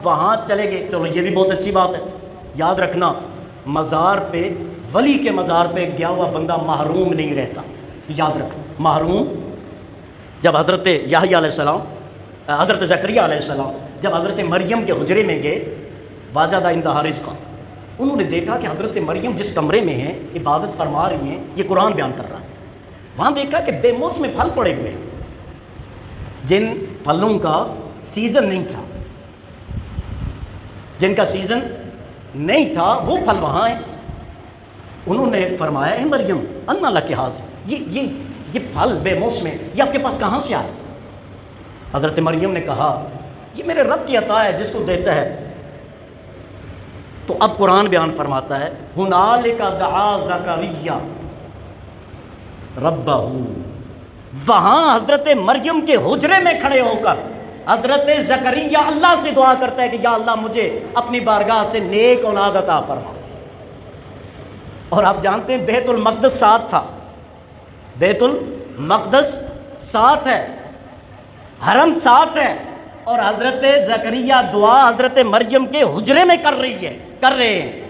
وہاں چلے گئے، چلو یہ بھی بہت اچھی بات ہے۔ یاد رکھنا مزار پہ، ولی کے مزار پہ گیا ہوا بندہ محروم نہیں رہتا، یاد رکھنا محروم۔ جب حضرت یحییٰ علیہ السلام، حضرت زکریا علیہ السلام جب حضرت مریم کے حجرے میں گئے، واجد عندہا رزقا، انہوں نے دیکھا کہ حضرت مریم جس کمرے میں ہیں عبادت فرما رہی ہیں، یہ قرآن بیان کر رہا ہے، وہاں دیکھا کہ بے موسم پھل پڑے ہوئے ہیں، جن پھلوں کا سیزن نہیں تھا، جن کا سیزن نہیں تھا وہ پھل وہاں ہیں۔ انہوں نے فرمایا اے مریم انا لک ھذا، یہ پھل بے موسم ہے، یہ آپ کے پاس کہاں سے آئے؟ حضرت مریم نے کہا یہ میرے رب کی عطا ہے جس کو دیتا ہے۔ تو اب قرآن بیان فرماتا ہے ہنالک دعا زکریا ربہ، وہاں حضرت مریم کے حجرے میں کھڑے ہو کر حضرت زکریا اللہ سے دعا کرتا ہے کہ یا اللہ مجھے اپنی بارگاہ سے نیک اولاد عطا فرما۔ اور آپ جانتے ہیں بیت المقدس ساتھ تھا، بیت المقدس ساتھ ہے، حرم ساتھ ہے، اور حضرت زکریا دعا حضرت مریم کے حجرے میں کر رہے ہیں۔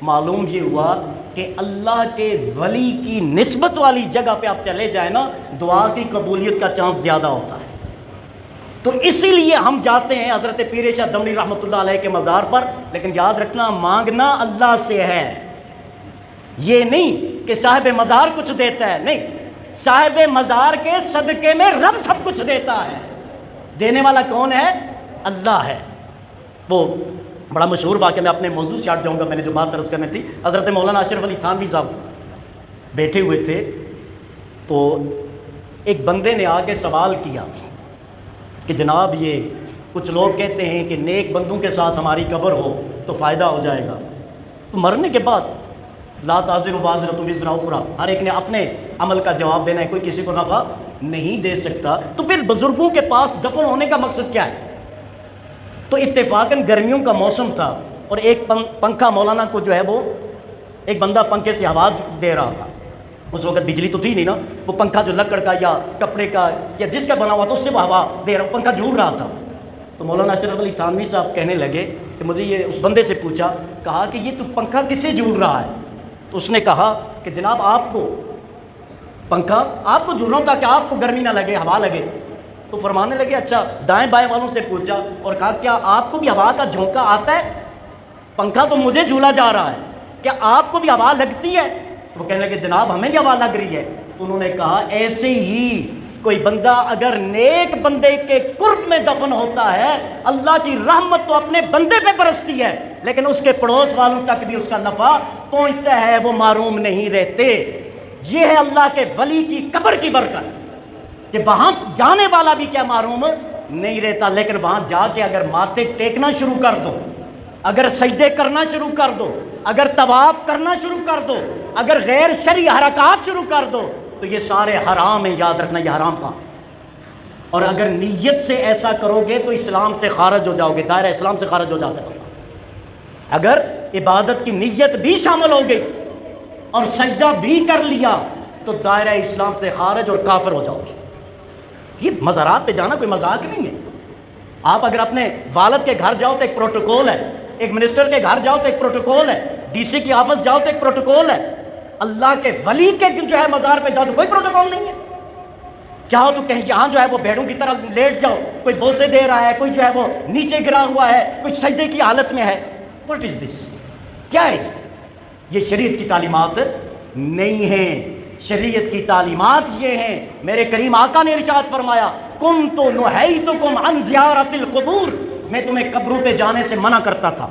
معلوم یہ ہوا کہ اللہ کے ولی کی نسبت والی جگہ پہ آپ چلے جائیں نا، دعا کی قبولیت کا چانس زیادہ ہوتا ہے۔ تو اسی لیے ہم جاتے ہیں حضرت پیر شاہ دمنی رحمۃ اللہ علیہ کے مزار پر، لیکن یاد رکھنا مانگنا اللہ سے ہے، یہ نہیں کہ صاحب مزار کچھ دیتا ہے، نہیں، صاحب مزار کے صدقے میں رب سب کچھ دیتا ہے، دینے والا کون ہے؟ اللہ ہے۔ وہ بڑا مشہور واقعہ، میں اپنے موضوع سے ہٹ جاؤں گا، میں نے جو بات عرض کرنی تھی، حضرت مولانا اشرف علی تھانوی صاحب بیٹھے ہوئے تھے، تو ایک بندے نے آ کے سوال کیا کہ جناب یہ کچھ لوگ کہتے ہیں کہ نیک بندوں کے ساتھ ہماری قبر ہو تو فائدہ ہو جائے گا، تو مرنے کے بعد لا تزر وازرۃ وزر اخری، ہر ایک نے اپنے عمل کا جواب دینا ہے، کوئی کسی کو نفع نہیں دے سکتا، تو پھر بزرگوں کے پاس دفن ہونے کا مقصد کیا ہے؟ تو اتفاقاً گرمیوں کا موسم تھا، اور ایک پنکھا مولانا کو جو ہے وہ ایک بندہ پنکھے سے ہوا دے رہا تھا، اس وقت بجلی تو تھی نہیں نا، وہ پنکھا جو لکڑ کا یا کپڑے کا یا جس کا بنا ہوا تھا اس سے وہ ہوا دے رہا، پنکھا جھول رہا تھا۔ تو مولانا اشرف علی تھانوی صاحب کہنے لگے کہ مجھے یہ، اس بندے سے پوچھا، کہا کہ یہ تو پنکھا کس سے جھول رہا ہے؟ تو اس نے کہا کہ جناب آپ کو پنکھا آپ کو جھول رہا ہوں تاکہ آپ کو گرمی نہ لگے، ہوا لگے۔ تو فرمانے لگے اچھا، دائیں بائیں والوں سے پوچھا اور کہا کیا آپ کو بھی ہوا کا جھونکا آتا ہے؟ پنکھا تو مجھے جھولا جا رہا ہے، کیا آپ کو بھی ہوا لگتی ہے؟ تو وہ کہنے لگے جناب ہمیں بھی ہوا لگ رہی ہے۔ تو انہوں نے کہا ایسے ہی کوئی بندہ اگر نیک بندے کے قرب میں دفن ہوتا ہے، اللہ کی رحمت تو اپنے بندے پہ برستی ہے، لیکن اس کے پڑوس والوں تک بھی اس کا نفع پہنچتا ہے، وہ محروم نہیں رہتے۔ یہ ہے اللہ کے ولی کی قبر کی برکت کہ وہاں جانے والا بھی کیا محروم نہیں رہتا، لیکن وہاں جا کے اگر ماتھے ٹیکنا شروع کر دو، اگر سجدے کرنا شروع کر دو، اگر طواف کرنا شروع کر دو، اگر غیر شرعی حرکات شروع کر دو، تو یہ سارے حرام ہیں، یاد رکھنا یہ حرام کام۔ اور اگر نیت سے ایسا کرو گے تو اسلام سے خارج ہو جاؤ گے، دائرہ اسلام سے خارج ہو جاتا ہے۔ اگر عبادت کی نیت بھی شامل ہو گئی اور سجدہ بھی کر لیا تو دائرہ اسلام سے خارج اور کافر ہو جاؤ گے۔ یہ مزارات پہ جانا کوئی مذاق نہیں ہے۔ آپ اگر اپنے والد کے گھر جاؤ تو ایک پروٹوکول ہے، ایک منسٹر کے گھر جاؤ تو ایک پروٹوکول ہے، ڈی سی کی آفس جاؤ تو ایک پروٹوکول ہے، اللہ کے ولی کے جو ہے مزار پہ جاؤ تو کوئی پروٹوکول نہیں ہے۔ چاہو تو کہیں جہاں جو ہے وہ بھیڑوں کی طرح لیٹ جاؤ، کوئی بوسے دے رہا ہے، کوئی جو ہے وہ نیچے گرا ہوا ہے، کوئی سجدے کی حالت میں ہے۔ واٹ از دس؟ کیا ہے یہ شریعت کی تعلیمات نہیں ہیں۔ شریعت کی تعلیمات یہ ہیں، میرے کریم آقا نے ارشاد فرمایا کنت نہیتکم عن زیارت القبور، میں تمہیں قبروں پہ جانے سے منع کرتا تھا،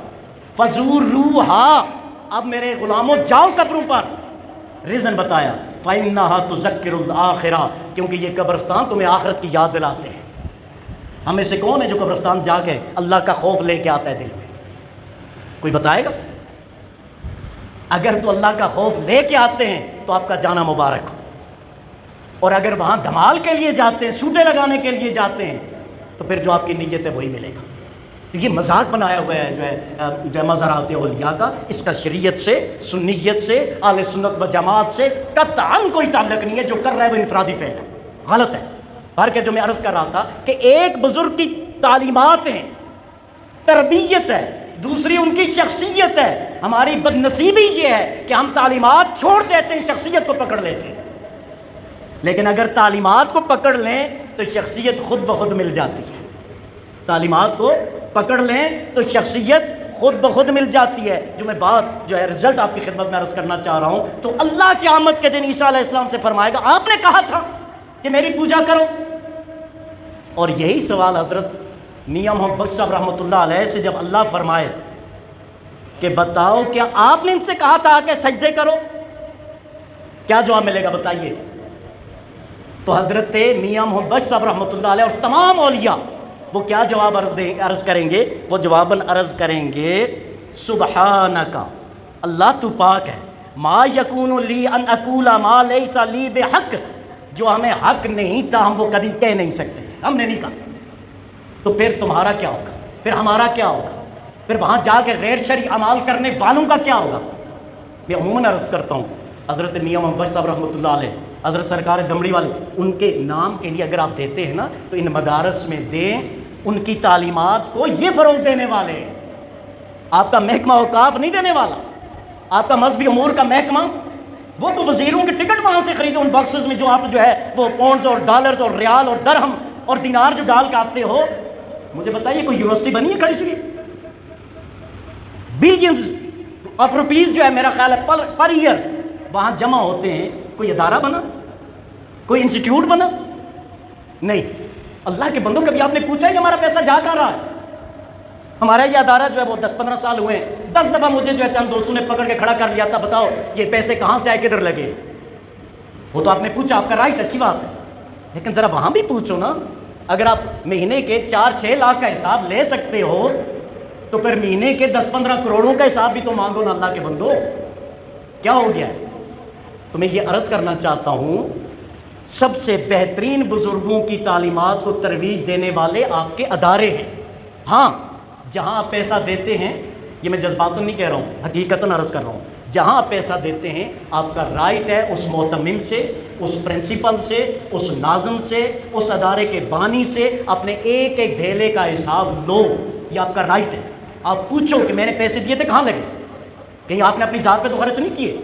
فزوروہا، اب میرے غلاموں جاؤ قبروں پر۔ ریزن بتایا فإنہا تذکر الآخرہ، کیونکہ یہ قبرستان تمہیں آخرت کی یاد دلاتے ہیں۔ ہمیں سے کون ہے جو قبرستان جا کے اللہ کا خوف لے کے آتا ہے دل میں؟ کوئی بتائے گا؟ اگر تو اللہ کا خوف لے کے آتے ہیں تو آپ کا جانا مبارک ہو، اور اگر وہاں دھمال کے لیے جاتے ہیں، سوٹے لگانے کے لیے جاتے ہیں، تو پھر جو آپ کی نیت ہے وہی ملے گا۔ تو یہ مذاق بنایا ہوا ہے جو ہے مزارات اولیاء کا، اس کا شریعت سے، سنیت سے، اہل سنت و جماعت سے قطعاً کوئی تعلق نہیں ہے۔ جو کر رہا ہے وہ انفرادی فعل ہے، غلط ہے۔ بہر کے جو میں عرض کر رہا تھا کہ ایک بزرگ کی تعلیمات ہیں تربیت ہے، دوسری ان کی شخصیت ہے۔ ہماری بدنصیبی یہ ہے کہ ہم تعلیمات چھوڑ دیتے ہیں، شخصیت کو پکڑ لیتے ہیں۔ لیکن اگر تعلیمات کو پکڑ لیں تو شخصیت خود بخود مل جاتی ہے۔ تعلیمات کو پکڑ لیں تو شخصیت خود بخود مل جاتی ہے۔ جو میں بات جو ہے رزلٹ آپ کی خدمت میں عرض کرنا چاہ رہا ہوں، تو اللہ قیامت کے دن عیسیٰ علیہ السلام سے فرمائے گا آپ نے کہا تھا کہ میری پوجا کرو، اور یہی سوال حضرت میاں محمد بخش صاحب رحمۃ اللہ علیہ سے جب اللہ فرمائے کہ بتاؤ کیا آپ نے ان سے کہا تھا کہ سجدے کرو، کیا جواب ملے گا بتائیے؟ تو حضرت میاں محمد بخش صاحب رحمۃ اللہ علیہ اور تمام اولیاء وہ کیا جواب عرض کریں گے؟ وہ جواباً عرض کریں گے سبحانک، اللہ تو پاک ہے، ما یکون لی ان اقول ما لیس لی بحق، جو ہمیں حق نہیں تھا ہم وہ کبھی کہہ نہیں سکتے تھے، ہم نے نہیں کہا۔ تو پھر تمہارا کیا ہوگا؟ پھر ہمارا کیا ہوگا؟ پھر وہاں جا کے غیر شرعی اعمال کرنے والوں کا کیا ہوگا؟ میں عموماً عرض کرتا ہوں حضرت میاں محمد بخش صاحب رحمۃ اللہ علیہ، حضرت سرکار دمڑی والے، ان کے نام کے لیے اگر آپ دیتے ہیں نا تو ان مدارس میں دیں، ان کی تعلیمات کو یہ فروغ دینے والے ہیں۔ آپ کا محکمہ اوقاف نہیں دینے والا، آپ کا مذہبی امور کا محکمہ وہ تو وزیروں کے ٹکٹ وہاں سے خریدو ان باکسز میں جو آپ جو ہے وہ پاؤنڈز اور ڈالرز اور ریال اور درہم اور دینار جو ڈال کے آتے ہو۔ مجھے بتائیے کوئی یونیورسٹی بنی ہے کھڑی شریف؟ بلینز آف روپیز جو ہے میرا خیال ہے پر ایئر وہاں جمع ہوتے ہیں، کوئی ادارہ بنا، کوئی انسٹیٹیوٹ بنا؟ نہیں۔ اللہ کے بندوں کبھی آپ نے پوچھا کہ ہمارا پیسہ جا کہاں رہا ہے؟ ہمارا یہ ادارہ جو ہے وہ 10-15 سال ہوئے ہیں، 10 دفعہ مجھے جو ہے چند دوستوں نے پکڑ کے کھڑا کر لیا تھا، بتاؤ یہ پیسے کہاں سے آئے، کدھر لگے؟ وہ تو آپ نے پوچھا، آپ کا رائٹ، اچھی بات ہے، لیکن ذرا وہاں بھی پوچھو نا۔ اگر آپ مہینے کے 4-6 لاکھ کا حساب لے سکتے ہو تو پھر مہینے کے 10-15 کروڑوں کا حساب بھی تو مانگو نا اللہ کے بندو۔ کیا ہو گیا ہے؟ تو میں یہ عرض کرنا چاہتا ہوں، سب سے بہترین بزرگوں کی تعلیمات کو ترویج دینے والے آپ کے ادارے ہیں۔ ہاں، جہاں آپ پیسہ دیتے ہیں، یہ میں جذباتاً نہیں کہہ رہا ہوں، حقیقتاً عرض کر رہا ہوں، جہاں آپ پیسہ دیتے ہیں آپ کا رائٹ ہے اس محتمم سے، اس پرنسپل سے، اس ناظم سے، اس ادارے کے بانی سے اپنے ایک ایک دھیلے کا حساب لو، یہ آپ کا رائٹ ہے۔ آپ پوچھو کہ میں نے پیسے دیے تھے کہاں لگے، کہیں آپ نے اپنی ذات پہ تو خرچ نہیں کیے،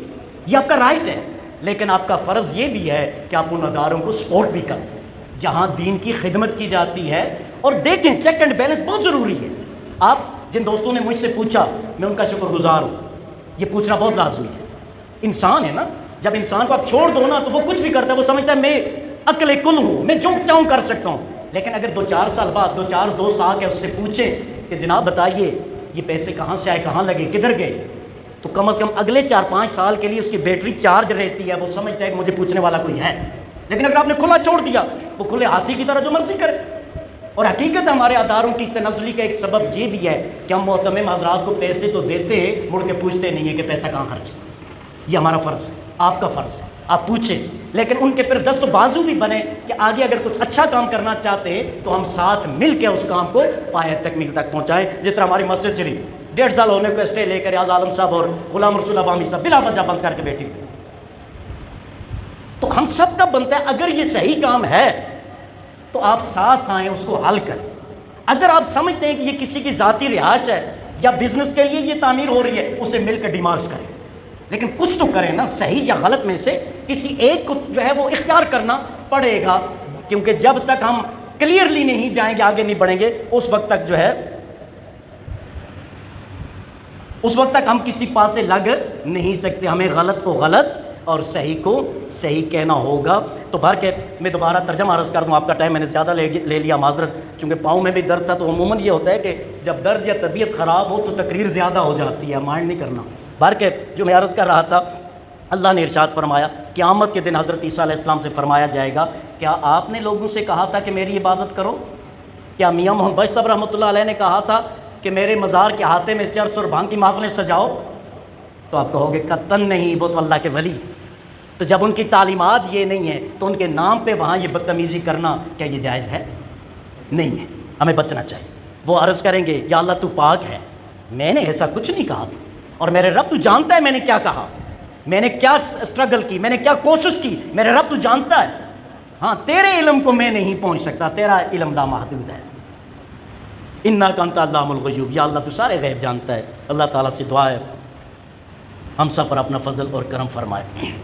یہ آپ کا رائٹ ہے۔ لیکن آپ کا فرض یہ بھی ہے کہ آپ ان اداروں کو سپورٹ بھی کریں جہاں دین کی خدمت کی جاتی ہے، اور دیکھیں چیک اینڈ بیلنس بہت ضروری ہے۔ آپ جن دوستوں نے مجھ سے پوچھا میں ان کا شکر گزار ہوں، یہ پوچھنا بہت لازمی ہے۔ انسان ہے نا، جب انسان کو آپ چھوڑ دو نا تو وہ کچھ بھی کرتا ہے، وہ سمجھتا ہے میں عقل کل ہوں، میں جو چاہوں کر سکتا ہوں۔ لیکن اگر 2-4 سال بعد 2-4 دوست آ کے اس سے پوچھیں کہ جناب بتائیے یہ پیسے کہاں سے آئے، کہاں لگے، کدھر گئے، تو کم از کم اگلے 4-5 سال کے لیے اس کی بیٹری چارج رہتی ہے، وہ سمجھتا ہے کہ مجھے پوچھنے والا کوئی ہے۔ لیکن اگر آپ نے کھلا چھوڑ دیا وہ کھلے ہاتھی کی طرح جو مرضی کرے۔ اور حقیقت ہمارے اداروں کی تنزلی کا ایک سبب یہ بھی ہے کہ ہم محتمم حضرات کو پیسے تو دیتے ہیں، مڑ کے پوچھتے نہیں ہیں کہ پیسہ کہاں خرچ ہے۔ یہ ہمارا فرض ہے، آپ کا فرض ہے، آپ پوچھیں، لیکن ان کے پھر دست و بازو بھی بنے کہ آگے اگر کچھ اچھا کام کرنا چاہتے ہیں تو ہم ساتھ مل کے اس کام کو پایہ تکمیل تک پہنچائیں۔ جس طرح ہماری مسجد شریف 1.5 سال ہونے کو اسٹے لے کر ریاض عالم صاحب اور غلام رسول عوامی صاحب بلا وجہ بند کر کے بیٹھی ہوئی، تو ہم سب کا بنتا ہے اگر یہ صحیح کام ہے تو آپ ساتھ آئیں، اس کو حل کریں۔ اگر آپ سمجھتے ہیں کہ یہ کسی کی ذاتی رہائش ہے یا بزنس کے لیے یہ تعمیر ہو رہی ہے، اسے مل کر ڈیمارش کریں، لیکن کچھ تو کریں نا، صحیح یا غلط میں سے کسی ایک کو جو ہے وہ اختیار کرنا پڑے گا، کیونکہ جب تک ہم کلیئرلی نہیں جائیں گے، آگے نہیں بڑھیں گے، اس وقت تک جو ہے ہم کسی پاسے لگ نہیں سکتے۔ ہمیں غلط کو غلط اور صحیح کو صحیح کہنا ہوگا۔ تو بھر کے میں دوبارہ ترجمہ عرض کر دوں، آپ کا ٹائم میں نے زیادہ لے لیا، معذرت، چونکہ پاؤں میں بھی درد تھا، تو عموماً یہ ہوتا ہے کہ جب درد یا طبیعت خراب ہو تو تقریر زیادہ ہو جاتی ہے، مائنڈ نہیں کرنا۔ بھر کے جو میں عرض کر رہا تھا، اللہ نے ارشاد فرمایا قیامت کے دن حضرت عیسیٰ علیہ السلام سے فرمایا جائے گا کیا آپ نے لوگوں سے کہا تھا کہ میری عبادت کرو؟ کیا میاں محمد بخش صاحب رحمۃ اللہ علیہ نے کہا تھا کہ میرے مزار کے احاطے میں چرس اور بھانگ کی محفلیں سجاؤ؟ تو آپ کہو گے قطعاً نہیں، وہ تو اللہ کے ولی ہیں۔ تو جب ان کی تعلیمات یہ نہیں ہے تو ان کے نام پہ وہاں یہ بدتمیزی کرنا کیا یہ جائز ہے؟ نہیں ہے، ہمیں بچنا چاہیے۔ وہ عرض کریں گے یا اللہ تو پاک ہے، میں نے ایسا کچھ نہیں کہا تھا، اور میرے رب تو جانتا ہے میں نے کیا کہا، میں نے کیا اسٹرگل کی، میں نے کیا کوشش کی، میرے رب تو جانتا ہے۔ ہاں تیرے علم کو میں نہیں پہنچ سکتا، تیرا علم لامحدود ہے۔ انک انت علام الغیوب، یا اللہ تو سارے غیب جانتا ہے۔ اللہ تعالیٰ سے دعا ہے ہم سب پر اپنا فضل اور کرم فرمائے۔